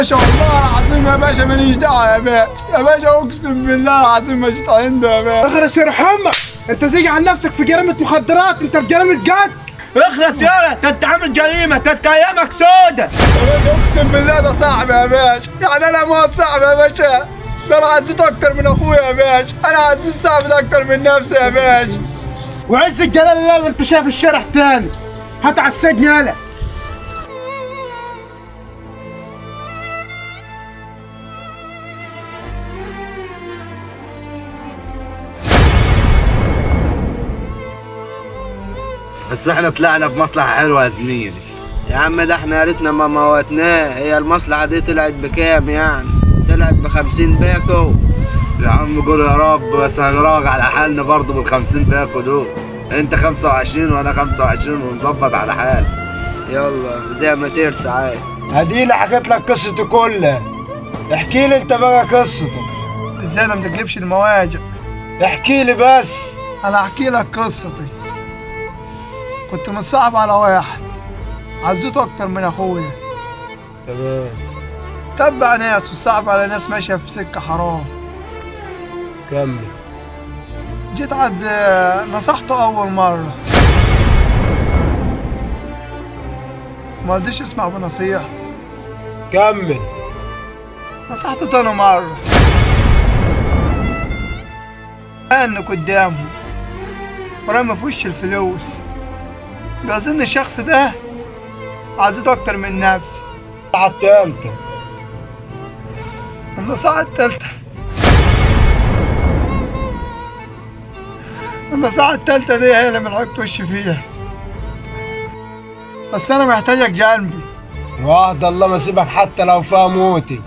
باشا والله العظيم يا باشا ماليش دعوه يا باشا، يا باشا اقسم بالله العظيم ما جيت عنده يا باشا. اخرس يا رحمة، انت تيجي عن نفسك في جريمة مخدرات، انت في جريمة قتل. اخلص يالا، انت عامل جريمه، انت ايامك سودة. يا باشا اقسم بالله ده صعب يا باشا، يعني انا ما صعب يا باشا، ده انا عزيته اكتر من اخويا يا باشا، انا عزيز صعب ده اكتر من نفسي يا باشا. وعز الجلال الله وانت شايف الشارع تاني، هات على السجن يالا. بس احنا طلعنا بمصلحة حلوة يا زميلي. يا عم ده احنا يا ريتنا ما موتناه. هي المصلحة دي طلعت بكام يعني؟ طلعت ب50 باكو. يا عم قول يا رب، بس هنراجع على حالنا برضه بال50 باكو دول. انت 25 وانا 25 ونظبط على حال. يلا زي ما ترسى عادي. اديني حكيت لك قصتي كلها، احكي لي انت بقى قصتك. ازاي ده ما تقلبش المواجع؟ احكي لي بس. انا احكي لك قصتي. كنت متصاحب على واحد عزيته اكتر من اخويا، تمام. تبع ناس وصعب على ناس ماشيه في سكه حرام. كمل. جيت عند نصحته اول مره، ما رضيش يسمع بنصيحتي. كمل. نصحته تاني مره، انه قدامه ورمى في وش الفلوس، بيظن الشخص ده عزيته اكتر من نفسي. على التالتة. النصيحة التالتة، النصيحة التالتة دي هي اللي ملحقت وشي فيها، بس أنا محتاجك جنبي. وعد الله ما سيبك حتى لو فيها موتي.